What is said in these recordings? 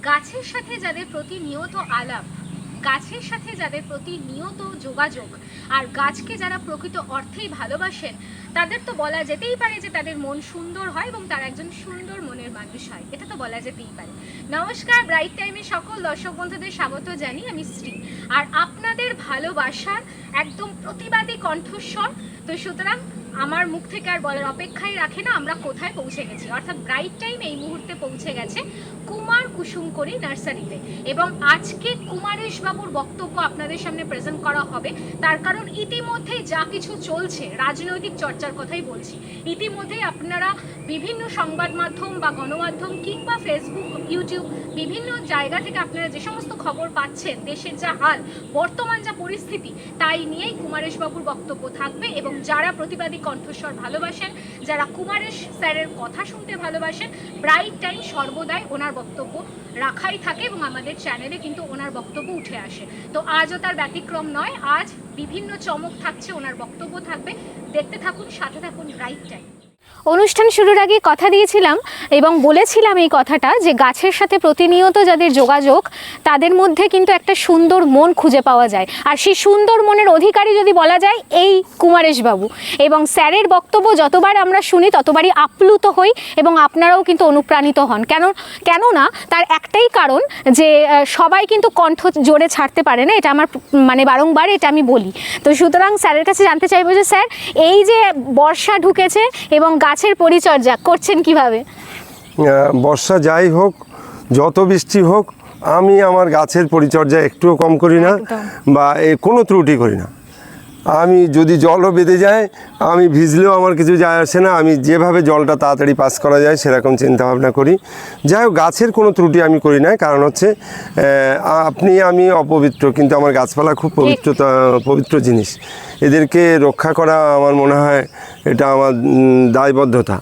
গাছের সাথে যাদের প্রতিনিয়ত আলাপ, গাছের সাথে যাদের প্রতিনিয়ত যোগাযোগ, আর গাছকে যারা প্রকৃত অর্থেই ভালোবাসেন, তাদের তো বলা যেতেই পারে যে তাদের মন সুন্দর হয় এবং তারা একজন সুন্দর মনের মানুষ হয়, এটা তো বলা যেতেই পারে। নমস্কার, ব্রাইট টাইমে সকল দর্শক বন্ধুদের স্বাগত জানিয়ে আমি শ্রী, আর আপনাদের ভালোবাসার একদম প্রতিবাদী কণ্ঠস্বর। তো সুতরাং আমার মুখ থেকে আর বলার অপেক্ষাই রাখে না আমরা কোথায় পৌঁছে গেছি, অর্থাৎ ব্রাইট টাইম এই মুহূর্তে পৌঁছে গেছে কুমার কুসুমকরি নার্সারিতে। এবং আজকে কুমারেশ বাবুর বক্তব্য আপনাদের সামনে প্রেজেন্ট করা হবে, তার কারণ ইতিমধ্যেই যা কিছু চলছে, রাজনৈতিক চর্চার কথাই বলছি, ইতিমধ্যেই আপনারা বিভিন্ন সংবাদ মাধ্যম বা গণমাধ্যম কিংবা ফেসবুক, ইউটিউব, বিভিন্ন জায়গা থেকে আপনারা যে সমস্ত খবর পাচ্ছেন, দেশের যা হাল, বর্তমান যা পরিস্থিতি, তাই নিয়েই কুমারেশ বাবুর বক্তব্য থাকবে। এবং যারা প্রতিবাদী কণ্ঠস্বর ভালোবাসেন, যারা কুমারেশ স্যারের কথা শুনতে ভালোবাসেন, ব্রাইট টাইম সর্বদাই ওনার বক্তব্য রাখাই থাকে এবং আমাদের চ্যানেলে কিন্তু ওনার বক্তব্য উঠে আসে। তো আজও তার ব্যতিক্রম নয়, আজ বিভিন্ন চমক থাকছে, ওনার বক্তব্য থাকবে, দেখতে থাকুন, সাথে থাকুন ব্রাইট টাইম। অনুষ্ঠান শুরুর আগে কথা দিয়েছিলাম এবং বলেছিলাম এই কথাটা যে গাছের সাথে প্রতিনিয়ত যাদের যোগাযোগ, তাদের মধ্যে কিন্তু একটা সুন্দর মন খুঁজে পাওয়া যায়, আর সেই সুন্দর মনের অধিকারী যদি বলা যায় এই কুমারেশ বাবু। এবং স্যারের বক্তব্য যতবার আমরা শুনি ততবারই আপ্লুত হই এবং আপনারাও কিন্তু অনুপ্রাণিত হন। কেননা তার একটাই কারণ যে সবাই কিন্তু কণ্ঠ জোরে ছাড়তে পারে না, এটা আমার বারংবার এটা আমি বলি। তো সুতরাং স্যারের কাছে জানতে চাইবো যে স্যার, এই যে বর্ষা ঢুকেছে এবং গাছের পরিচর্যা করছেন কিভাবে? বর্ষা যাই হোক, যত বৃষ্টি হোক, আমি আমার গাছের পরিচর্যা একটুও কম করি না বা কোনো ত্রুটি করি না। আমি যদি জলও বেঁধে যায়, আমি ভিজলেও আমার কিছু যায় আসে না। আমি যেভাবে জলটা তাড়াতাড়ি পাস করা যায় সেরকম চিন্তাভাবনা করি। যাই হোক, গাছের কোনো ত্রুটি আমি করি না, কারণ হচ্ছে আমি অপবিত্র, কিন্তু আমার গাছপালা খুব পবিত্র জিনিস। এদেরকে রক্ষা করা আমার মনে হয় এটা আমার দায়বদ্ধতা,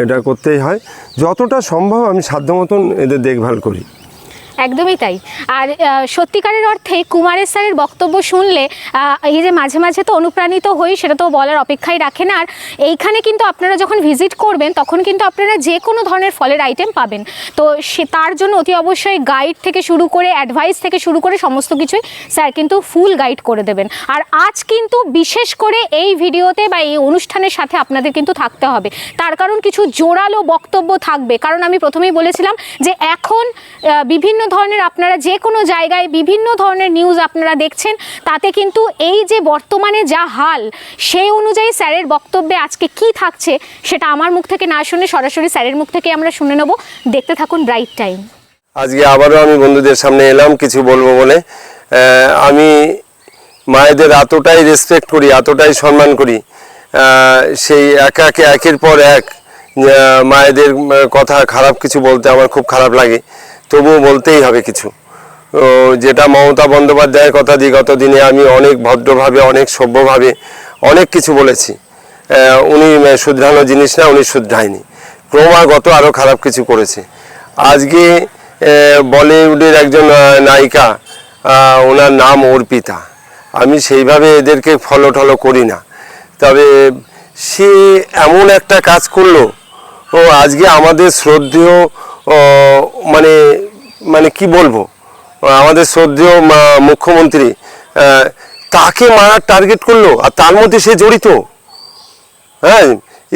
এটা করতেই হয়। যতটা সম্ভব আমি সাধ্য মতন এদের দেখভাল করি। একদমই তাই। আর সত্যিকারের অর্থে কুমারেশ স্যারের বক্তব্য শুনলে এই যে মাঝে মাঝে তো অনুপ্রাণিত হই, সেটা তো বলার অপেক্ষাই রাখে না। আর এইখানে কিন্তু আপনারা যখন ভিজিট করবেন তখন কিন্তু আপনারা যে কোনো ধরনের ফলের আইটেম পাবেন। তো তার জন্য অতি অবশ্যই গাইড থেকে শুরু করে, অ্যাডভাইস থেকে শুরু করে সমস্ত কিছুই স্যার কিন্তু ফুল গাইড করে দেবেন। আর আজ কিন্তু বিশেষ করে এই ভিডিওতে বা এই অনুষ্ঠানের সাথে আপনাদের কিন্তু থাকতে হবে, তার কারণ কিছু জোরালো বক্তব্য থাকবে। কারণ আমি প্রথমেই বলেছিলাম যে এখন বিভিন্ন ধরনের আপনারা যে কোনো জায়গায় বিভিন্ন ধরনের নিউজ আপনারা দেখছেন, তাতে কিন্তু এই যে বর্তমানে যা হাল, সেই অনুযায়ী স্যারের বক্তব্যে আজকে কি থাকছে সেটা আমার মুখ থেকে না শুনে সরাসরি স্যারের মুখ থেকে আমরা শুনে নেব। দেখতে থাকুন ব্রাইট টাইম। আজকে আবারও আমি বন্ধুদের সামনে এলাম কিছু বলবো বলে। আমি মায়েদের এতটাই রেসপেক্ট করি, এতটাই সম্মান করি, সেই একের পর এক মায়েদের কথা খারাপ কিছু বলতে আমার খুব খারাপ লাগে, তবুও বলতেই হবে কিছু। যেটা মমতা বন্দ্যোপাধ্যায়ের কথা, বিগত দিনে আমি অনেক ভদ্রভাবে, অনেক সভ্যভাবে অনেক কিছু বলেছি। উনি শুধরানো জিনিস না, উনি শুধরায়নি, ক্রমাগত আরও খারাপ কিছু করেছে। আজকে বলিউডের একজন নায়িকা, ওনার নাম অর্পিতা, আমি সেইভাবে এদেরকে ফলো টলো করি না, তবে সে এমন একটা কাজ করলো, ও আজকে আমাদের শ্রদ্ধেয় মানে কি বলবো, আমাদের শ্রদ্ধেয় মুখ্যমন্ত্রী তাকে মারার টার্গেট করলো, আর তার মধ্যে সে জড়িত। হ্যাঁ,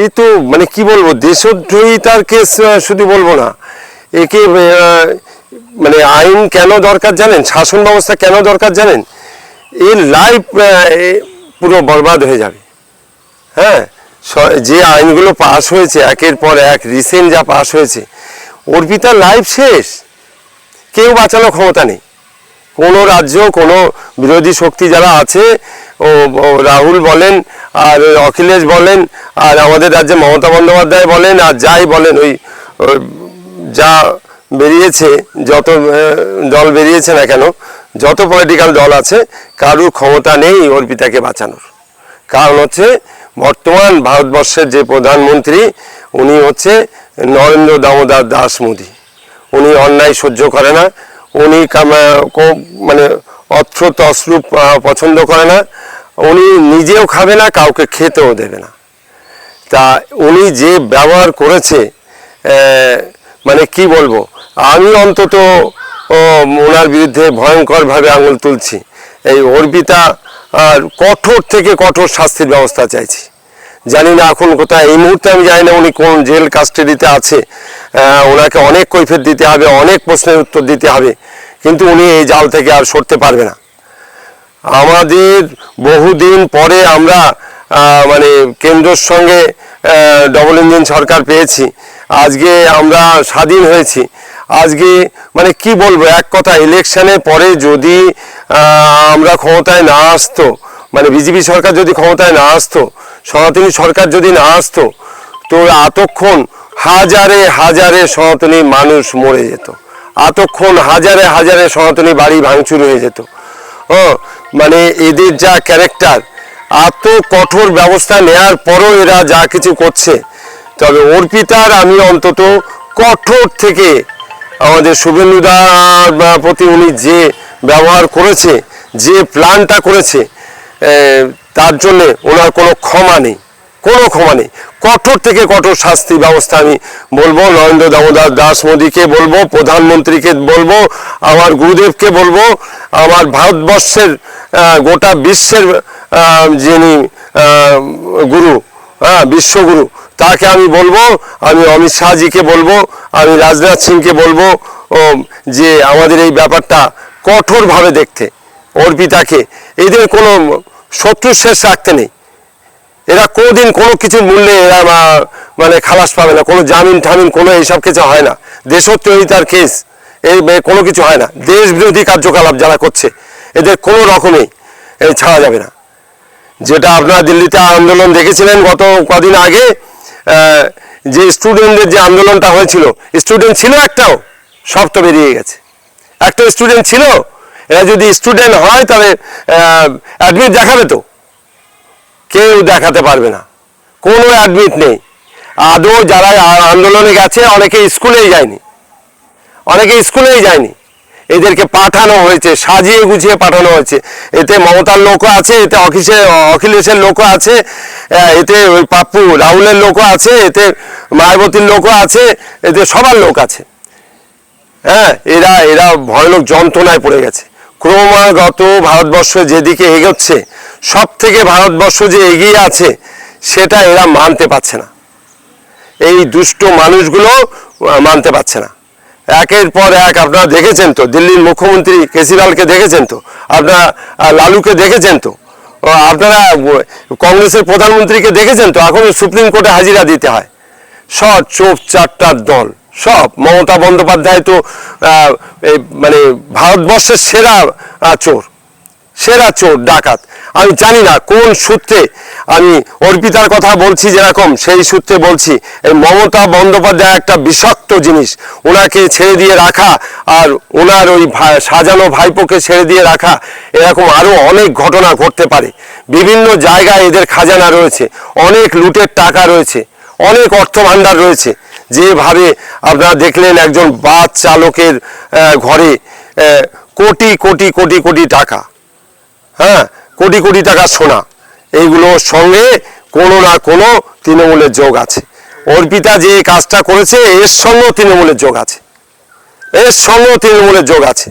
এই তো কি বলবো, দেশদ্রোহিতার কেস শুধু বলবো না, একে আইন কেন দরকার জানেন, শাসন ব্যবস্থা কেন দরকার জানেন, এর লাইফ পুরো বরবাদ হয়ে যাবে। হ্যাঁ, যে আইনগুলো পাস হয়েছে একের পর এক, রিসেন্ট যা পাস হয়েছে, অর্পিতার লাইফ শেষ, কেউ বাঁচানোর ক্ষমতা নেই। কোনো রাজ্য, কোনো বিরোধী শক্তি যারা আছে, ও রাহুল বলেন আর অখিলেশ বলেন আর আমাদের রাজ্যে মমতা বন্দ্যোপাধ্যায় বলেন আর যাই বলেন, ওই যা বেরিয়েছে, যত দল বেরিয়েছে না কেন, যত পলিটিক্যাল দল আছে, কারুর ক্ষমতা নেই অর্পিতাকে বাঁচানোর। কারণ হচ্ছে বর্তমান ভারতবর্ষের যে প্রধানমন্ত্রী, উনি হচ্ছে নরেন্দ্র দামোদর দাস মোদী। উনি অন্যায় সহ্য করে না, উনি অর্থ তসরূপ পছন্দ করে না, উনি নিজেও খাবে না, কাউকে খেতেও দেবে না। তা উনি যে ব্যবহার করেছে, কি বলবো, আমি অন্তত ওনার বিরুদ্ধে ভয়ঙ্করভাবে আঙুল তুলছি। এই অর্পিতা আর কঠোর থেকে কঠোর শাস্তির ব্যবস্থা চাইছি। জানি না এখন কোথায়, এই মুহূর্তে আমি জানি না উনি কোন জেল কাস্টাডিতে আছে। ওনাকে অনেক কৈফিয়ত দিতে হবে, অনেক প্রশ্নের উত্তর দিতে হবে, কিন্তু উনি এই জাল থেকে আর সরতে পারবে না। আমাদের বহুদিন পরে আমরা মানে কেন্দ্রের সঙ্গে ডবল ইঞ্জিন সরকার পেয়েছি, আজকে আমরা স্বাধীন হয়েছি। আজকে মানে কি বলবো, এক কথা ইলেকশনের পরে যদি আমরা ক্ষমতায় না আসতো, মানে বিজেপি সরকার যদি ক্ষমতায় না আসতো, সনাতনী সরকার যদি না আসতো, তো এতক্ষণ হাজারে হাজারে সনাতনী মানুষ মরে যেত, এতক্ষণ হাজারে হাজারে সনাতনী বাড়ি ভাঙচুর হয়ে যেত। মানে এদের যা ক্যারেক্টার, এত কঠোর ব্যবস্থা নেওয়ার পরও এরা যা কিছু করছে। তবে অর্পিতার আমি অন্তত কঠোর থেকে আমাদের শুভেন্দুদার প্রতি উনি যে ব্যবহার করেছে, যে প্ল্যানটা করেছে, তার জন্যে ওনার কোনো ক্ষমা নেই, কোনো ক্ষমা নেই। কঠোর থেকে কঠোর শাস্তি ব্যবস্থা আমি বলবো, নরেন্দ্র দামোদর দাস মোদীকে বলবো, প্রধানমন্ত্রীকে বলবো, আমার গুরুদেবকে বলবো, আমার ভারতবর্ষের গোটা বিশ্বের যিনি গুরু, বিশ্বগুরু, তাকে আমি বলবো, আমি অমিত শাহজিকে বলবো, আমি রাজনাথ সিংকে বলবো যে আমাদের এই ব্যাপারটা কঠোরভাবে দেখতে। অর্পিতাকে, এদের কোনো শত্রু শেষ রাখতে নেই। এরা কোনোদিন কোনো কিছুর মূল্যে এরা মানে খালাস পাবে না, কোনো জামিন ঠামিন কোনো এইসব কিছু হয় না। দেশত্রোহিতার কেস এই কোনো কিছু হয় না। দেশ বিরোধী কার্যকলাপ যারা করছে এদের কোনো রকমেই ছাড়া যাবে না। যেটা আপনারা দিল্লিতে আন্দোলন দেখেছিলেন গত কদিন আগে, যে স্টুডেন্টদের যে আন্দোলনটা হয়েছিল, স্টুডেন্ট ছিল একটাও? সব তো বেরিয়ে গেছে। একটা স্টুডেন্ট ছিল? এরা যদি স্টুডেন্ট হয় তাহলে অ্যাডমিট দেখাবে তো? কেউ দেখাতে পারবে না, কোনো অ্যাডমিট নেই। আদৌ যারা আন্দোলনে গেছে অনেকে স্কুলেই যায়নি, অনেকে স্কুলেই যায়নি। এদেরকে পাঠানো হয়েছে, সাজিয়ে গুছিয়ে পাঠানো হয়েছে। এতে মমতার লোকও আছে, এতে অখিলেশের লোকও আছে, এতে ওই পাপ্পু রাহুলের লোকও আছে, এতে মায়াবতীর লোকও আছে, এতে সবার লোক আছে। এরা এরা ভয়ানক যন্ত্রণায় পড়ে গেছে। ক্রমাগত ভারতবর্ষ যেদিকে এগোচ্ছে, সব থেকে ভারতবর্ষ যে এগিয়ে আছে সেটা এরা মানতে পারছে না। এই দুষ্ট মানুষগুলো মানতে পারছে না। একের পর এক আপনারা দেখেছেন তো, দিল্লির মুখ্যমন্ত্রী কেজরিওয়ালকে দেখেছেন তো, আপনারা লালুকে দেখেছেন তো, আপনারা কংগ্রেসের প্রধানমন্ত্রীকে দেখেছেন তো, এখন সুপ্রিম কোর্টে হাজিরা দিতে হয়। সব চোপ চারটার দল, সব। মমতা বন্দ্যোপাধ্যায় তো মানে ভারতবর্ষের সেরা চোর, সেরা চোর ডাকাত। আমি জানি না কোন সূত্রে আমি অর্পিতার কথা বলছি, যেরকম সেই সূত্রে বলছি। এই মমতা বন্দ্যোপাধ্যায় একটা বিষাক্ত জিনিস। ওনাকে ছেড়ে দিয়ে রাখা আর ওনার ওই সাজানো ভাইপোকে ছেড়ে দিয়ে রাখা, এরকম আরও অনেক ঘটনা ঘটতে পারে। বিভিন্ন জায়গায় এদের খাজানা রয়েছে, অনেক লুটের টাকা রয়েছে, অনেক অর্থ ভাণ্ডার রয়েছে। যেভাবে আপনারা দেখলেন একজন বাস চালকের ঘরে কোটি কোটি কোটি কোটি টাকা, কোটি কোটি টাকা সোনা, এইগুলোর সঙ্গে কোনো না কোনো তৃণমূলের যোগ আছে। অর্পিতা যে কাজটা করেছে এর সঙ্গেও তৃণমূলের যোগ আছে, এর সঙ্গেও তৃণমূলের যোগ আছে।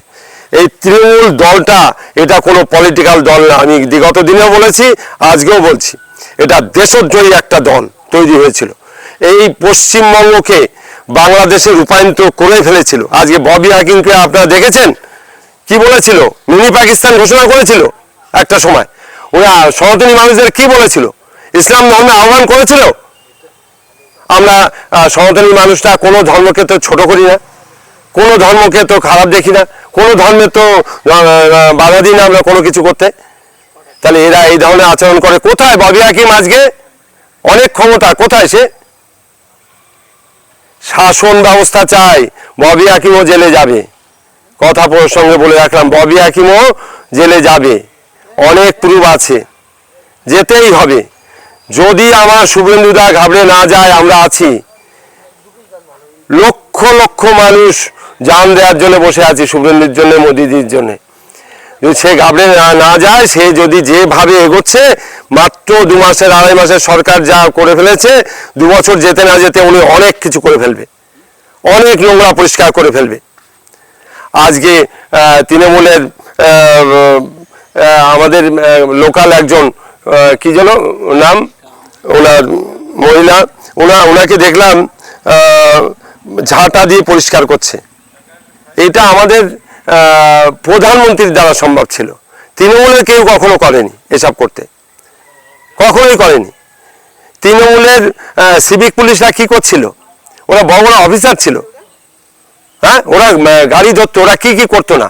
এই তৃণমূল দলটা এটা কোনো পলিটিক্যাল দল না। আমি বিগত দিনেও বলেছি, আজকেও বলছি, এটা দেশদ্রোহী একটা দল তৈরি হয়েছিল। এই পশ্চিমবঙ্গকে বাংলাদেশে রূপান্তর করে ফেলেছিল। আজকে ববি হাকিমকে আপনারা দেখেছেন কি বলেছিল? মিনি পাকিস্তান ঘোষণা করেছিল একটা সময়। ওরা সনাতনী মানুষদের কি বলেছিল? ইসলাম ধর্মে আহ্বান করেছিল। আমরা সনাতনী মানুষরা কোনো ধর্মকে তো ছোট করি না, কোনো ধর্মকে তো খারাপ দেখি না, কোনো ধর্মে তো বাধা দিই না আমরা কোনো কিছু করতে। তাহলে এরা এই ধরনের আচরণ করে। কোথায় ববি হাকিম? আজকে অনেক ক্ষমতা, কোথায় সে? শাসন ব্যবস্থা চাই, ববি হাকিমও জেলে যাবে। কথা প্রসঙ্গে বলে রাখলাম, ববি হাকিমও জেলে যাবে, অনেক প্রুফ আছে, যেতেই হবে। যদি আমার শুভেন্দুদা ঘাবড়ে না যায়, আমরা আছি। লক্ষ লক্ষ মানুষ জান দেওয়ার জন্য বসে আছে, শুভেন্দুর জন্য, মোদিজির জন্য। যদি সে ঘাবড়ে না যায়, সে যদি যেভাবে এগোচ্ছে, মাত্র 2 মাসের 2.5 মাসের সরকার যা করে ফেলেছে, 2 বছর যেতে না যেতে উনি অনেক কিছু করে ফেলবে, অনেক নোংরা পরিষ্কার করে ফেলবে। আজকে তৃণমূলের আমাদের লোকাল একজন কি যেন নাম ওনার মহিলা, ওনাকে দেখলাম ঝাঁটা দিয়ে পরিষ্কার করছে। এটা আমাদের প্রধানমন্ত্রীর দ্বারা সম্ভব ছিল, তৃণমূলের কেউ কখনো করেনি এসব করতে, কখনোই করেনি। তৃণমূলের সিভিক পুলিশরা কি করছিল? ওরা বড় বড় অফিসার ছিল, হ্যাঁ, ওরা গাড়ি ধরতো, ওরা কি কি করতো না।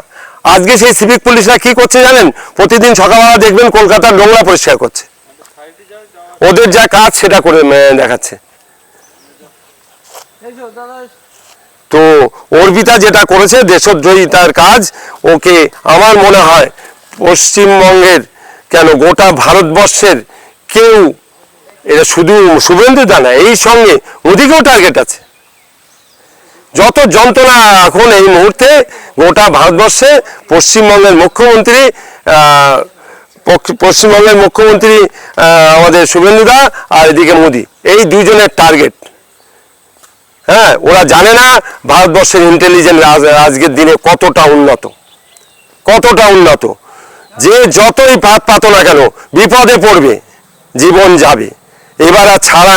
আজকে সেই সিভিক পুলিশরা কি করছে জানেন? প্রতিদিন সকালবেলা দেখবেন কলকাতার নোংরা পরিষ্কার করছে, ওদের যা কাজ সেটা করে দেখাচ্ছে। তো অর্পিতা যেটা করেছে দেশদ্রোহিতার কাজ, ওকে আমার মনে হয় পশ্চিমবঙ্গের কেন গোটা ভারতবর্ষের কেউ, এটা শুধু শুভেন্দু দা না, এই সঙ্গে মোদিকেও টার্গেট আছে। যত যন্ত্রণা এখন এই মুহূর্তে গোটা ভারতবর্ষে পশ্চিমবঙ্গের মুখ্যমন্ত্রী আমাদের শুভেন্দু দা আর এদিকে মোদি, এই দুজনের টার্গেট। হ্যাঁ, ওরা জানে না ভারতবর্ষের ইন্টেলিজেন্স আজকের দিনে কতটা উন্নত। যে যতই পাত পাতো না কেন বিপদে পড়বে, জীবন যাবে। এবার আর ছাড়া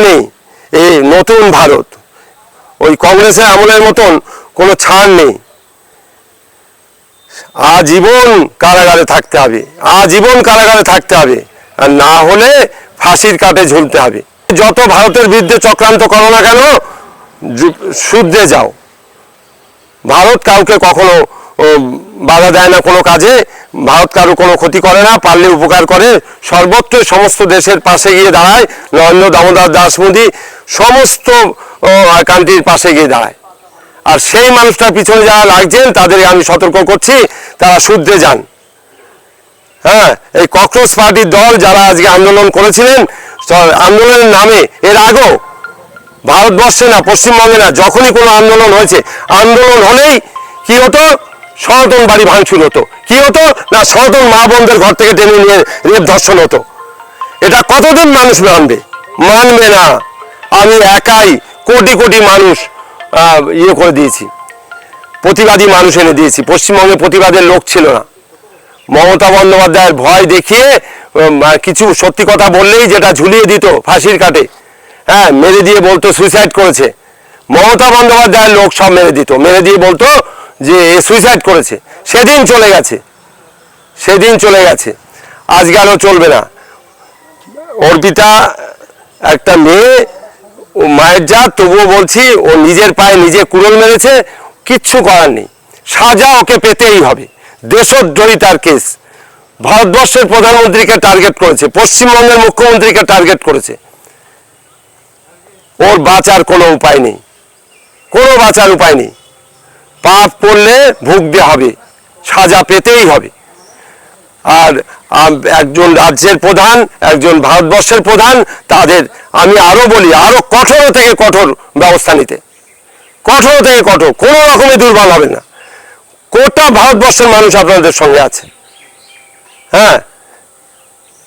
নেই। এই নতুন ভারত, ওই কংগ্রেসের আমলের মতন কোনো ছাড় নেই। আজীবন কারাগারে থাকতে হবে, আর না হলে ফাঁসির কাঠে ঝুলতে হবে। যত ভারতের বিরুদ্ধে চক্রান্ত করো না কেন, শুদ্ধে যাও। ভারত কাউকে কখনো বাধা দেয় না কোনো কাজে, ভারত কারো কোনো ক্ষতি করে না, পারলে উপকার করে। সর্বত্র সমস্ত দেশের পাশে গিয়ে দাঁড়ায়। নরেন্দ্র দামোদর দাস মোদী সমস্ত কান্ট্রির পাশে গিয়ে দাঁড়ায়। আর সেই মানুষটার পিছনে যারা লাগছেন তাদের আমি সতর্ক করছি, তারা শুদ্ধে যান। হ্যাঁ, এই ককরোচ পার্টির দল যারা আজকে আন্দোলন করেছিলেন, আন্দোলনের নামে এর আগেও ভারতবর্ষে না, পশ্চিমবঙ্গে না, যখনই কোনো আন্দোলন হয়েছে, আন্দোলন হলেই কি হতো? সনাতন বাড়ি ভাঙচুর হতো। কি হতো না? সনাতন মা বোনদের ঘর থেকে টেনে নিয়ে রেপ ধর্ষণ হতো। এটা কতদিন মানুষ মানবে না। আমি একাই কোটি কোটি মানুষ করে দিয়েছি, প্রতিবাদী মানুষ এনে দিয়েছি। পশ্চিমবঙ্গে প্রতিবাদের লোক ছিল না। মমতা বন্দ্যোপাধ্যায়ের ভয় দেখিয়ে কিছু সত্যি কথা বললেই যেটা ঝুলিয়ে দিত ফাঁসির কাঠে, হ্যাঁ, মেরে দিয়ে বলতো সুইসাইড করেছে। মমতা বন্দ্যোপাধ্যায়ের লোক সব মেরে দিয়ে বলতো যে এ সুইসাইড করেছে। সেদিন চলে গেছে, আজকে আরও চলবে না। অর্পিতা একটা মেয়ে, ও মায়ের জাত, তবুও বলছি ও নিজের পায়ে নিজে কুড়োল মেরেছে, কিচ্ছু করার নেই। সাজা ওকে পেতেই হবে। দেশদ্রোহিতার কেস, ভারতবর্ষের প্রধানমন্ত্রীকে টার্গেট করেছে, পশ্চিমবঙ্গের মুখ্যমন্ত্রীকে টার্গেট করেছে। ওর বাঁচার কোনো উপায় নেই। পাপ করলে ভুগতে হবে, সাজা পেতেই হবে। আর একজন রাজ্যের প্রধান, একজন ভারতবর্ষের প্রধান, তাদের আমি আরো বলি, আরো কঠোর থেকে কঠোর ব্যবস্থা নিতে। কোনো রকমের দুর্বল হবে না। গোটা ভারতবর্ষের মানুষ আপনাদের সঙ্গে আছে। হ্যাঁ,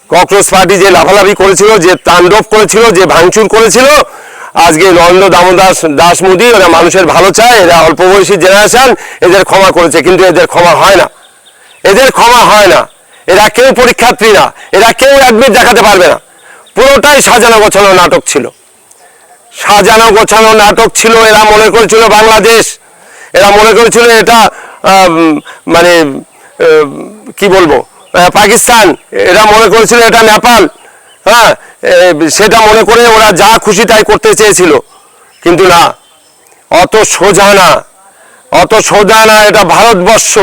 ককরোচ পার্টি যে লাফালাফি করেছিল, যে তাণ্ডব করেছিল, যে ভাঙচুর করেছিল, আজকে নরেন্দ্র দাস মোদী, ওরা মানুষের ভালো চায়, এরা অল্প বয়সী জেনারেশন, এদের ক্ষমা করেছে। কিন্তু এদের ক্ষমা হয় না। এরা কেউ পরীক্ষার্থী না, এরা কেউ অ্যাডমিট দেখাতে পারবে না। পুরোটাই সাজানো গোছানো নাটক ছিল। এরা মনে করেছিল বাংলাদেশ, এরা মনে করেছিল এটা মানে কি বলবো, পাকিস্তান, এরা মনে করেছিল এটা নেপাল। হ্যাঁ, সেটা মনে করে ওরা যা খুশি তাই করতে চেয়েছিল। কিন্তু না, অত সোজা না। এটা ভারতবর্ষ,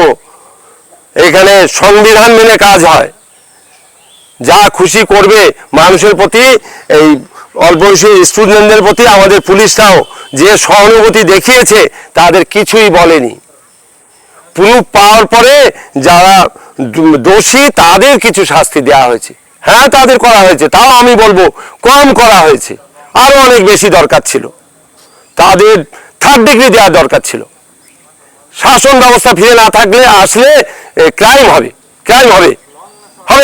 এখানে সংবিধান মেনে কাজ হয়। যা খুশি করবে মানুষের প্রতি, এই অল্প বয়সী স্টুডেন্টদের প্রতি আমাদের পুলিশরাও যে সহানুভূতি দেখিয়েছে, তাদের কিছুই বলেনি। প্রুফ পাওয়ার পরে যারা দোষী তাদের কিছু শাস্তি দেওয়া হয়েছে। হ্যাঁ, তাদের করা হয়েছে, তাও আমি বলবো কম করা হয়েছে। আরো অনেক বেশি দরকার ছিল, তাদের 3rd ডিগ্রি দেওয়া দরকার ছিল। শাসন ব্যবস্থা ফিরে না থাকলে আসলে ক্রাইম হবে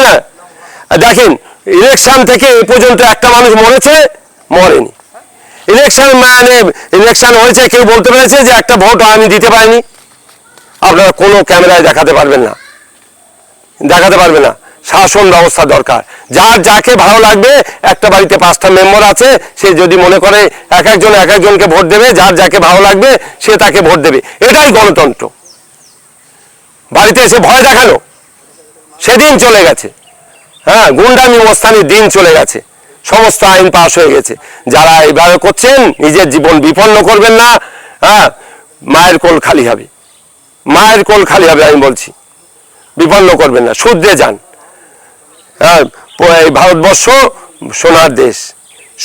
না। দেখেন, ইলেকশন থেকে এ পর্যন্ত একটা মানুষ মরেনি। ইলেকশন হয়েছে, কেউ বলতে পেরেছে যে একটা ভোট আমি দিতে পারিনি? আপনারা কোনো ক্যামেরায় দেখাতে পারবেন না, দেখাতে পারবে না। শাসন ব্যবস্থা দরকার। যার যাকে ভালো লাগবে, একটা বাড়িতে 5টা মেম্বার আছে, সে যদি মনে করে এক একজনকে ভোট দেবে, যার যাকে ভালো লাগবে সে তাকে ভোট দেবে, এটাই গণতন্ত্র। বাড়িতে এসে ভয় দেখানো সেদিন চলে গেছে। হ্যাঁ, গুন্ডামি মস্তানির দিন চলে গেছে, সমস্ত আইন পাস হয়ে গেছে। যারা এইভাবে করছেন, নিজের জীবন বিপন্ন করবেন না। হ্যাঁ, মায়ের কোল খালি হবে, মায়ের কোল খালি হবে, আমি বলছি, বিপন্ন করবেন না, শুধরে যান। হ্যাঁ, এই ভারতবর্ষ সোনার দেশ,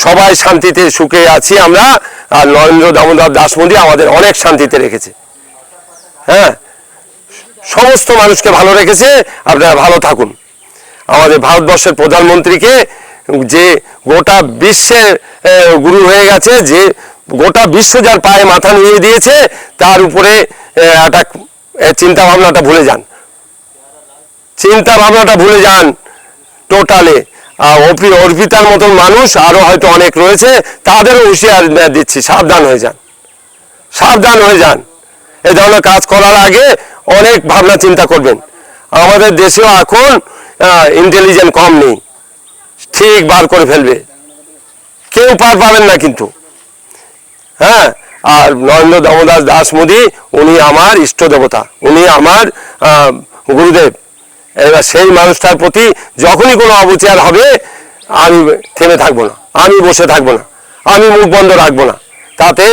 সবাই শান্তিতে সুখে আছি আমরা। আর নরেন্দ্র দামোদর দাস মোদী আমাদের অনেক শান্তিতে রেখেছে। হ্যাঁ, সমস্ত মানুষকে ভালো রেখেছে। আপনারা ভালো থাকুন। আমাদের ভারতবর্ষের প্রধানমন্ত্রীকে, যে গোটা বিশ্বের গুরু হয়ে গেছে, যে গোটা বিশ্ব যার পায়ে মাথা নিয়ে দিয়েছে, তার উপরে একটা চিন্তা ভাবনাটা ভুলে যান, চিন্তা ভাবনাটা ভুলে যান টোটালে। অর্পিতার মতন মানুষ আরো হয়তো অনেক রয়েছে, তাদেরও হুঁশিয়ার দিচ্ছি, সাবধান হয়ে যান, সাবধান হয়ে যান। এ ধরনের কাজ করার আগে অনেক ভাবনা চিন্তা করবেন। আমাদের দেশেও এখন ইন্টেলিজেন্ট কম নেই, ঠিক বার করে ফেলবে, কেউ পার পাবেন না কিন্তু। হ্যাঁ, আর নরেন্দ্র দামোদর দাস মোদী, উনি আমার ইষ্ট দেবতা, উনি আমার গুরুদেব। এবার সেই মানুষটার প্রতি যখনই কোনো অবিচার হবে, আমি থেমে থাকবো না, আমি বসে থাকবো না, আমি মুখ বন্ধ রাখবো না। তাতে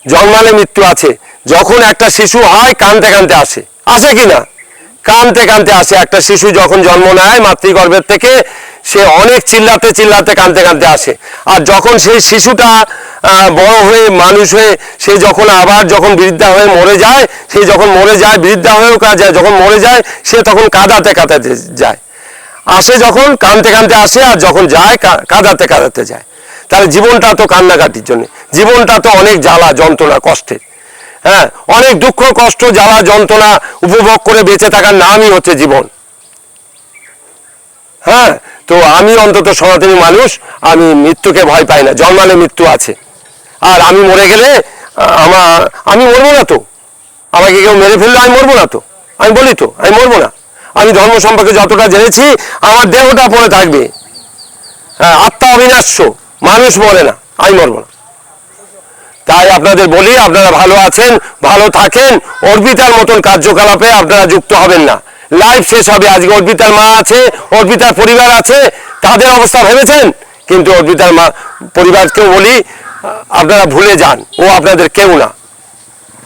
জন্মালে মৃত্যু আছে। যখন একটা শিশু হয়, কাঁদতে কাঁদতে আসে, আসে কি না? কাঁদতে কাঁদতে আসে। একটা শিশু যখন জন্ম নেয় মাতৃগর্ভের থেকে, সে অনেক চিল্লাতে চিল্লাতে কাঁদতে কাঁদতে আসে। আর যখন সেই শিশুটা বড় হয়ে মানুষ হয়ে, সে যখন আবার যখন বৃদ্ধা হয়ে মরে যায়, সে যখন মরে যায়, বৃদ্ধা হয়েও যায়, যখন মরে যায়, সে তখন কাঁদাতে কাঁদাতে যায়। আসে যখন কাঁদতে কাঁদতে আসে, আর যখন যায় কাঁদাতে কাঁদাতে যায়। তাহলে জীবনটা তো কান্নাকাটির জন্য, জীবনটা তো অনেক জ্বালা যন্ত্রণা কষ্টের। হ্যাঁ, অনেক দুঃখ কষ্ট জ্বালা যন্ত্রণা উপভোগ করে বেঁচে থাকার নামই হচ্ছে জীবন। হ্যাঁ, তো আমি অন্তত সনাতনী মানুষ, আমি মৃত্যুকে ভয় পাই না। জন্মালে মৃত্যু আছে, আর আমি মরে গেলে আমি মরবো না তো। আমাকে কেউ মেরে ফেললে আমি মরবো না তো। আমি বলি তো, আমি মরবো না। আমি ধর্ম সম্পর্কে যতটা জেনেছি, আমার দেহটা পড়ে থাকবে। হ্যাঁ, আত্মা অবিনাশ্য, মানুষ মরে না, আমি মরবো না। তাই আপনাদের বলি, আপনারা ভালো আছেন, ভালো থাকেন। অর্পিতার মতন কার্যকলাপে আপনারা যুক্ত হবেন না, লাইফ শেষ হবে। আজকে অর্পিতার মা আছে, অর্পিতার পরিবার আছে, তাদের অবস্থা ভেবেছেন? কিন্তু অর্পিতার মা পরিবারকেও বলি, আপনারা ভুলে যান, ও আপনাদের কেউ না।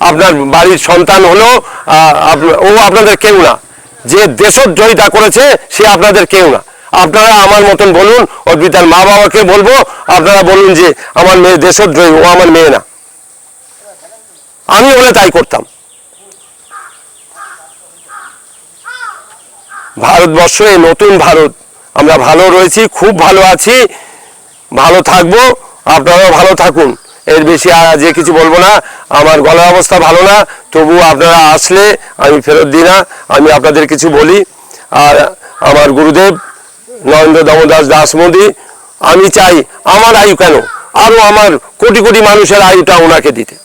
আপনার বাড়ির সন্তান হলো, ও আপনাদের কেউ না। যে দেশদ্রোহিতা করেছে, সে আপনাদের কেউ না। আপনারা আমার মতন বলুন, অর্পিতার মা বাবাকে বলবো, আপনারা বলুন যে আমার মেয়ে দেশদ্রোহী, ও আমার মেয়ে না। আমি হলে তাই করতাম। ভারতবর্ষ, এই নতুন ভারত, আমরা ভালো রয়েছি, খুব ভালো আছি, ভালো থাকবো। আপনারাও ভালো থাকুন। এর বেশি যে কিছু বলবো না। আমার গলার অবস্থা ভালো না, তবু আপনারা আসলে আমি ফেরত দিই না, আমি আপনাদের কিছু বলি। আর আমার গুরুদেব নরেন্দ্র দামোদর দাস মোদী, আমি চাই আমার আয়ু কেন, আরো আমার কোটি কোটি মানুষের আয়ুটা ওনাকে দিতে।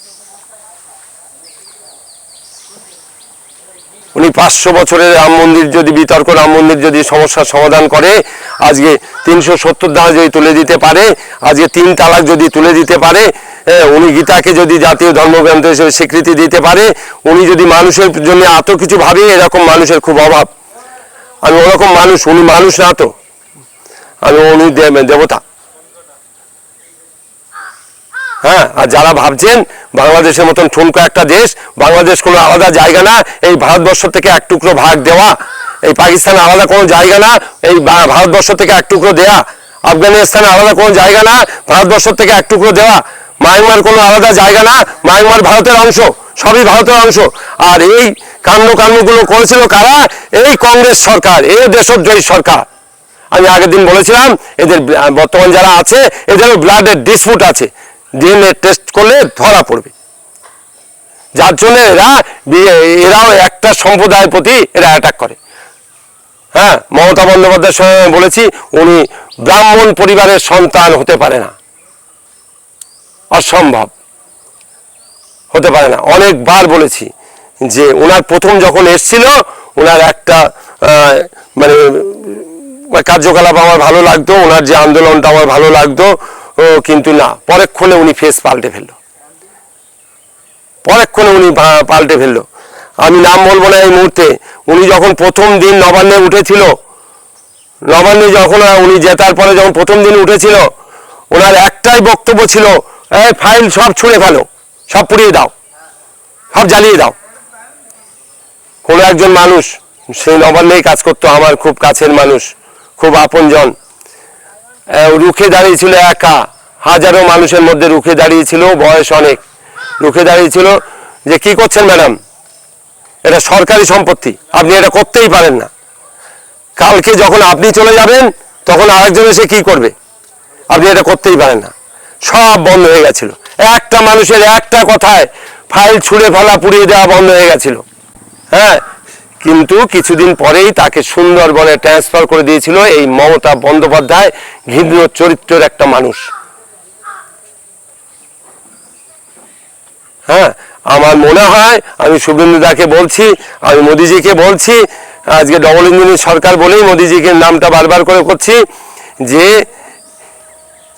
উনি 500 বছরের রাম মন্দির যদি বিতর্ক, রাম মন্দির যদি সমস্যার সমাধান করে, আজকে 370 ধারা যদি তুলে দিতে পারে, আজকে 3 তালাক যদি তুলে দিতে পারে, উনি গীতাকে যদি জাতীয় ধর্মগ্রন্থ হিসেবে স্বীকৃতি দিতে পারে, উনি যদি মানুষের জন্য এত কিছু ভাবে, এরকম মানুষের খুব অভাব। আমি ওরকম মানুষ, উনি মানুষ না তো, উনি দেবতা। হ্যাঁ, আর যারা ভাবছেন বাংলাদেশের মতন ঠুনকো একটা দেশ, বাংলাদেশ কোনো আলাদা জায়গা না, এই ভারতবর্ষ থেকে এক টুকরো ভাগ দেওয়া, এই পাকিস্তান আলাদা কোনো জায়গা না, এই ভারতবর্ষ থেকে এক টুকরো দেয়া, আফগানিস্তান আলাদা কোনো জায়গা না, ভারতবর্ষ থেকে এক টুকরো দেওয়া, মায়ানমার কোনো আলাদা জায়গা না, মায়ানমার ভারতের অংশ, সবই ভারতের অংশ। আর এই কাণ্ডগুলো করেছিল কারা? এই কংগ্রেস সরকার, এই দেশদ্রোহী সরকার। আমি আগের দিন বলেছিলাম, এদের বর্তমান যারা আছে, এদেরও ব্লাডের ডিসপুট আছে, ডিএনএ টেস্ট করলে ধরা পড়বে। যার জন্য এরাও একটা সম্প্রদায়ের প্রতি এরা অ্যাটাক করে। হ্যাঁ, মমতা বন্দ্যোপাধ্যায়ের সঙ্গে বলেছি, উনি ব্রাহ্মণ পরিবারের সন্তান হতে পারে না। অসম্ভব, হতে পারে না। অনেকবার বলেছি যে ওনার প্রথম যখন এসছিল ওনার একটা মানে কার্যকলাপ আমার ভালো লাগতো, ওনার যে আন্দোলনটা আমার ভালো লাগতো, কিন্তু না, পরক্ষণে উনি ফেস পাল্টে ফেললো, পরক্ষণে উনি পাল্টে ফেললো। আমি নাম বলবো না এই মুহূর্তে। উনি যখন প্রথম দিন নবান্নে উঠেছিল, নবান্নে যখন উনি জেতার পরে যখন প্রথম দিন উঠেছিল, ওনার একটাই বক্তব্য ছিল, এই ফাইল সব ছুঁড়ে ফেলো, সব পুড়িয়ে দাও, সব জ্বালিয়ে দাও। কোনো একজন মানুষ সেই নবান্নেই কাজ করতো, আমার খুব কাছের মানুষ, খুব আপনজন, রুখে দাঁড়িয়েছিল একা, হাজারো মানুষের মধ্যে রুখে দাঁড়িয়েছিল, বয়স অনেক, রুখে দাঁড়িয়েছিল যে কি করছেন ম্যাডাম, এটা সরকারি সম্পত্তি, আপনি এটা করতেই পারেন না। কালকে যখন আপনি চলে যাবেন তখন আরেকজন এসে কি করবে, আপনি এটা করতেই পারেন না। সব বন্ধ হয়ে গেছিল, একটা মানুষের একটা কথায় ফাইল ছুঁড়ে ফেলা, পুড়িয়ে দেওয়া বন্ধ হয়ে গেছিল। হ্যাঁ, কিন্তু কিছুদিন পরেই তাকে সুন্দরবনে ট্রান্সফার করে দিয়েছিল এই মমতা বন্দ্যোপাধ্যায়, ঘৃণ্য চরিত্রের একটা মানুষ। হ্যাঁ, আমার মনে হয়, আমি শুভেন্দুদাকে বলছি, আমি মোদিজিকে বলছি, আজকে ডবল ইঞ্জিনের সরকার বলেই মোদিজিকে নামটা বারবার করে করছি, যে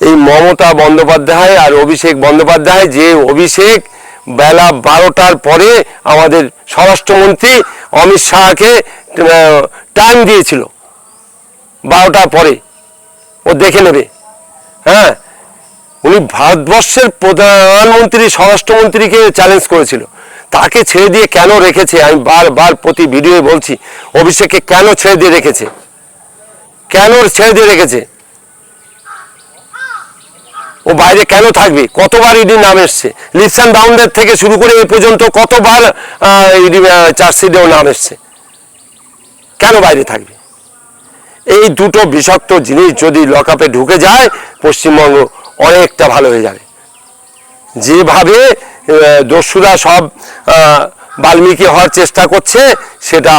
এই মমতা বন্দ্যোপাধ্যায় আর অভিষেক বন্দ্যোপাধ্যায়, যে অভিষেক বেলা 12টার পরে আমাদের স্বরাষ্ট্রমন্ত্রী অমিত শাহকে টাইম দিয়েছিল, 12টার পরে ও দেখে নেবে। হ্যাঁ, উনি ভারতবর্ষের প্রধানমন্ত্রী স্বরাষ্ট্রমন্ত্রীকে চ্যালেঞ্জ করেছিল, তাকে ছেড়ে দিয়ে কেন রেখেছে, আমি বারবার প্রতি ভিডিওয়ে বলছি, অভিষেককে কেন ছেড়ে দিয়ে রেখেছে, কেন ছেড়ে দিয়ে রেখেছে, ও বাইরে কেন থাকবে? কতবার ইডি নাম এসছে, লিপস অ্যান্ড বাউন্ডের থেকে শুরু করে এ পর্যন্ত কতবার ইডি চার্জশিটেও নাম এসছে, কেন বাইরে থাকবে? এই দুটো বিষাক্ত জিনিস যদি লকআপে ঢুকে যায়, পশ্চিমবঙ্গ অনেকটা ভালো হয়ে যাবে। যেভাবে দস্যুরা সব বাল্মীকি হওয়ার চেষ্টা করছে, সেটা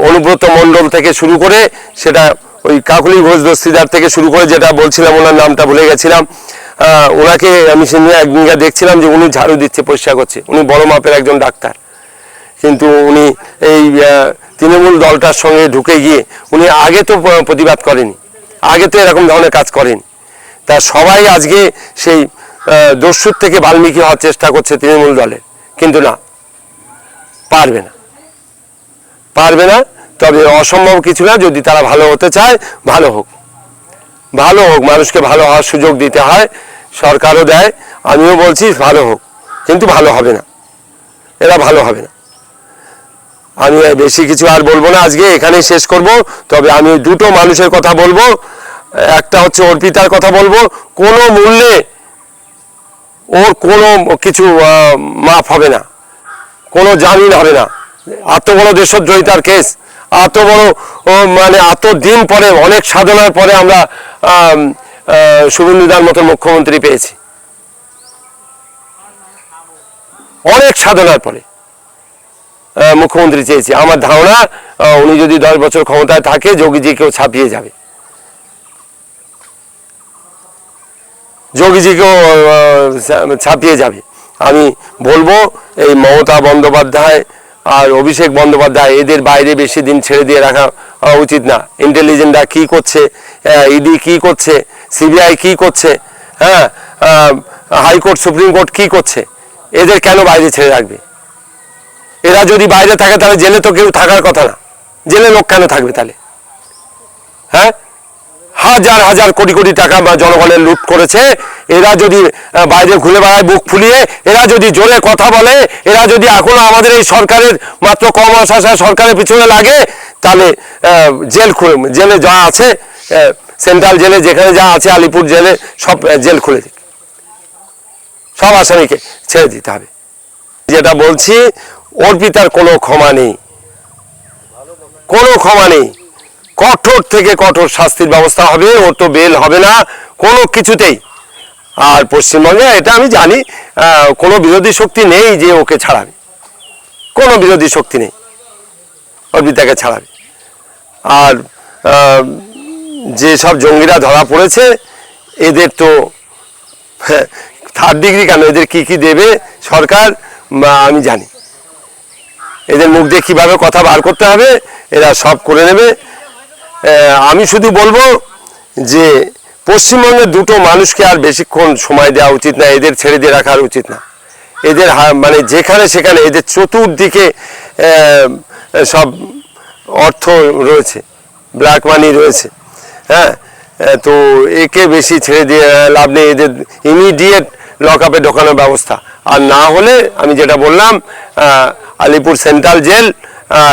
অনুব্রত মণ্ডল থেকে শুরু করে, সেটা ওই কাকলি ঘোষ দস্তিদার থেকে শুরু করে, যেটা বলছিলাম ওনার নামটা ভুলে গেছিলাম, ওনাকে আমি সেদিন একদিন দেখছিলাম যে উনি ঝাড়ু দিচ্ছে, পরিষ্কার করছে, উনি বড় মাপের একজন ডাক্তার, কিন্তু উনি এই তৃণমূল দলটার সঙ্গে ঢুকে গিয়ে উনি আগে তো প্রতিবাদ করেনি, আগে তো এরকম ধরনের কাজ করেনি। তা সবাই আজকে সেই দস্যুর থেকে বাল্মীকি হওয়ার চেষ্টা করছে তৃণমূল দলের, কিন্তু না, পারবে না, পারবে না। তবে অসম্ভব কিছু না, যদি তারা ভালো হতে চায়, ভালো হোক, ভালো হোক, মানুষকে ভালো হওয়ার সুযোগ দিতে হয়, সরকারও দেয়, আমিও বলছি ভালো হোক, কিন্তু ভালো হবে না, এরা ভালো হবে না। আমি বেশি কিছু আর বলবো না, আজকে এখানেই শেষ করব। তবে আমি দুটো মানুষের কথা বলবো, একটা হচ্ছে অর্পিতার কথা বলবো, কোনো মূল্যে ওর কোনো কিছু মাফ হবে না, কোনো জামিন হবে না। এত বড় দেশদ্রোহিতার কেস, এত বড় মানে এত দিন পরে, অনেক সাধনার পরে আমরা শুভেন্দুদার মতো মুখ্যমন্ত্রী পেয়েছি, অনেক সাধনার পরে মুখ্যমন্ত্রী চেয়েছি। আমার ধারণা উনি যদি 10 বছর ক্ষমতায় থাকে, যোগীজিকেও ছাপিয়ে যাবে, যোগীজিকেও ছাপিয়ে যাবে। আমি বলবো এই মমতা বন্দ্যোপাধ্যায় আর অভিষেক বন্দ্যোপাধ্যায়, এদের বাইরে বেশি দিন ছেড়ে দিয়ে রাখা উচিত না। ইন্টেলিজেন্সরা কি করছে, ইডি কি করছে, সিবিআই কি করছে, হ্যাঁ, হাইকোর্ট সুপ্রিম কোর্ট কি করছে, এদের কেন বাইরে ছেড়ে রাখবে? এরা যদি বাইরে থাকে তাহলে জেলে তো কেউ থাকার কথা না, জেলে লোক কেন থাকবে তাহলে? হ্যাঁ, হাজার হাজার কোটি কোটি টাকা জনগণের লুট করেছে, এরা যদি বাইরে ঘুরে বেড়ায় বুক ফুলিয়ে, এরা যদি জোরে কথা বলে, এরা যদি এখনো আমাদের এই সরকারের মাত্র কম আশা সরকারের পিছনে লাগে, তাহলে জেলে যা আছে, সেন্ট্রাল জেলে যেখানে যা আছে, আলিপুর জেলে সব জেল খুলে দিক, সব আসামিকে ছেড়ে দিতে হবে। যেটা বলছি, অর্পিতার কোনো ক্ষমা নেই, কোনো ক্ষমা নেই, কঠোর থেকে কঠোর শাস্তির ব্যবস্থা হবে, ওর তো বেল হবে না কোনো কিছুতেই। আর পশ্চিমবঙ্গে এটা আমি জানি, কোনো বিরোধী শক্তি নেই যে ওকে ছাড়াবে, কোনো বিরোধী শক্তি নেই অর্পিতাকে ছাড়াবে। আর যে সব জঙ্গিরা ধরা পড়েছে, এদের তো থার্ড ডিগ্রি কেন, এদের কি কি দেবে সরকার আমি জানি, এদের মুখ দিয়ে কীভাবে কথা বার করতে হবে এরা সব করে নেবে। আমি শুধু বলবো যে পশ্চিমবঙ্গের দুটো মানুষকে আর বেশিক্ষণ সময় দেওয়া উচিত না, এদের ছেড়ে দিয়ে রাখা উচিত না। এদের মানে যেখানে সেখানে এদের চতুর্দিকে সব অর্থ রয়েছে, ব্ল্যাক মানি রয়েছে। হ্যাঁ, তো একে বেশি ছেড়ে দিয়ে লাভ নেই, এদের ইমিডিয়েট লকআপে ঢোকানোর ব্যবস্থা, আর না হলে আমি যেটা বললাম আলিপুর সেন্ট্রাল জেল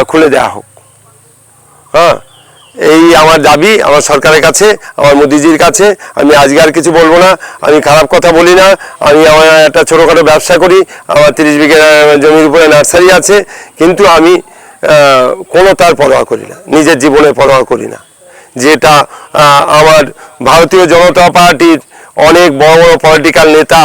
খুলে দেওয়া হোক। হ্যাঁ, এই আমার দাবি আমার সরকারের কাছে, আমার মোদিজির কাছে। আমি আজকে আর কিছু বলবো না, আমি খারাপ কথা বলি না। আমি আমার একটা ছোটোখাটো ব্যবসা করি, আমার 30 বিঘা জমির উপরে নার্সারি আছে, কিন্তু আমি কোনো তার পরোয়া করি না, নিজের জীবনে পরোয়া করি না। যেটা আমার ভারতীয় জনতা পার্টির অনেক বড় বড় পলিটিক্যাল নেতা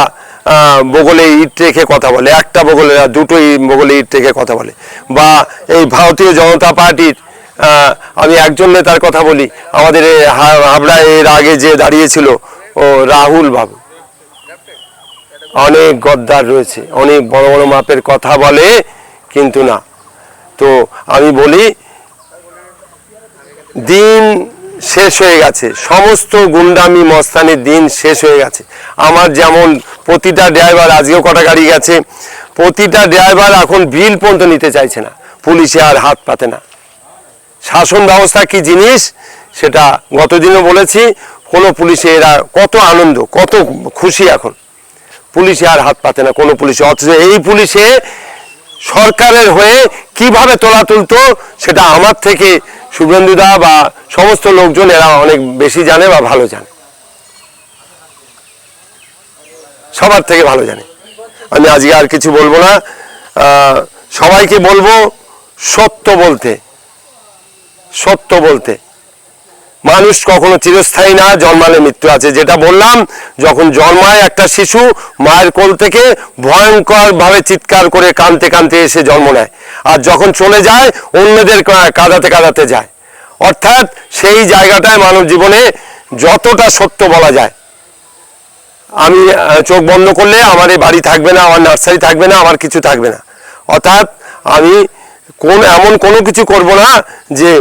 বগলে ইট রেখে কথা বলে, একটা বগলে না, দুটোই বগলে ইট রেখে কথা বলে। বা এই ভারতীয় জনতা পার্টির আমি একজন নেতার কথা বলি, আমাদের হাবড়ায় এর আগে যে দাঁড়িয়েছিল ও রাহুল বাবু, অনেক গদ্দার রয়েছে, অনেক বড় বড় মাপের কথা বলে, কিন্তু না। তো আমি বলি দিন শেষ হয়ে গেছে, সমস্ত গুন্ডামি মস্তানির দিন শেষ হয়ে গেছে। আমার যেমন প্রতিটা ড্রাইভার, আজকেও কটা গাড়ি গেছে, প্রতিটা ড্রাইভার এখন বিল পর্যন্ত নিতে চাইছে না, পুলিশে আর হাত পাতে না। শাসন ব্যবস্থা কি জিনিস সেটা গতদিনও বলেছি, কোনো পুলিশে এরা কত আনন্দ, কত খুশি, এখন পুলিশে আর হাত পাতে না কোনো পুলিশে। অথচ এই পুলিশে সরকারের হয়ে কিভাবে তোলা তুলতো সেটা আমার থেকে শুভেন্দুদা বা সমস্ত লোকজন এরা অনেক বেশি জানে বা ভালো জানে, সবার থেকে ভালো জানে। আমি আজকে আর কিছু বলবো না, সবাইকে বলবো সত্য বলতে, সত্য বলতে। মানুষ কখনো চিরস্থায়ী না, জন্মালে মৃত্যু আছে। যেটা বললাম, যখন জন্মায় একটা শিশু মায়ের কোল থেকে ভয়ঙ্কর ভাবে চিৎকার করে কাঁদতে কাঁদতে এসে জন্ম নেয়, আর যখন চলে যায় অন্যদের কাঁদাতে কাঁদাতে যায়। অর্থাৎ সেই জায়গাটায় মানব জীবনে যতটা সত্য বলা যায়, আমি চোখ বন্ধ করলে আমার এই বাড়ি থাকবে না, আমার নার্সারি থাকবে না, আমার কিছু থাকবে না। অর্থাৎ আমি এমন কোনো কিছু করব না যে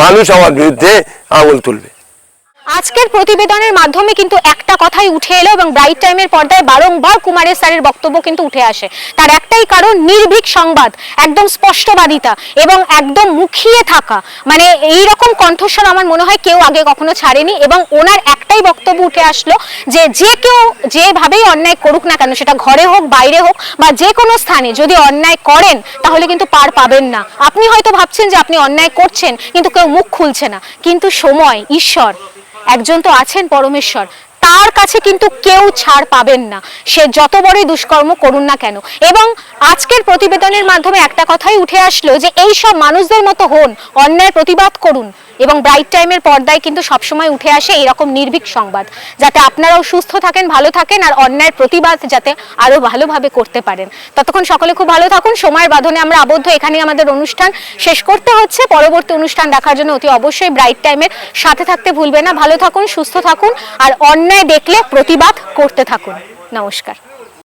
মানুষ আমার বিরুদ্ধে আঙুল তুলবে। আজকের প্রতিবেদনের মাধ্যমে কিন্তু একটা কথাই উঠে এলো এবং ব্রাইট টাইমের পর্দায় বারংবার কুমারের স্যারের বক্তব্য কিন্তু উঠে আসে। তার একটাই কারণ, নির্ভীক সংবাদ, একদম স্পষ্টবাদিতা এবং একদম মুখিয়ে থাকা। মানে এই রকম কণ্ঠস্বর আমার মনে হয় কেউ আগে কখনো ছাড়েনি। এবং ওনার একটাই বক্তব্য উঠে আসলো যে যে কেউ যেভাবেই অন্যায় করুক না কেন, সেটা ঘরে হোক বাইরে হোক বা যে কোনো স্থানে, যদি অন্যায় করেন তাহলে কিন্তু পার পাবেন না। আপনি হয়তো ভাবছেন যে আপনি অন্যায় করছেন কিন্তু কেউ মুখ খুলছে না, কিন্তু সময়, ঈশ্বর, একজন তো আছেন পরমেশ্বর, তার কাছে কিন্তু কেউ ছাড় পাবেন না, সে যত বড়ই দুষ্কর্ম করুন না কেন। এবং আজকের প্রতিবেদনের মাধ্যমে একটা কথাই উঠে আসলো যে এই সব মানুষদের মতো হন, অন্যায় প্রতিবাদ করুন। এবং ব্রাইট টাইমের পর্দায় কিন্তু সবসময় উঠে আসে এরকম নির্ভীক সংবাদ, যাতে আপনারাও সুস্থ থাকেন, ভালো থাকেন, আর অন্যায়ের প্রতিবাদ যাতে আরো ভালোভাবে করতে পারেন। ততক্ষণ সকলে খুব ভালো থাকুন। সময়ের বাঁধনে আমরা আবদ্ধ, এখানেই আমাদের অনুষ্ঠান শেষ করতে হচ্ছে। পরবর্তী অনুষ্ঠান দেখার জন্য অতি অবশ্যই ব্রাইট টাইমের সাথে থাকতে ভুলবেন না। ভালো থাকুন, সুস্থ থাকুন, আর অন্যায় দেখলে প্রতিবাদ করতে থাকুন। নমস্কার।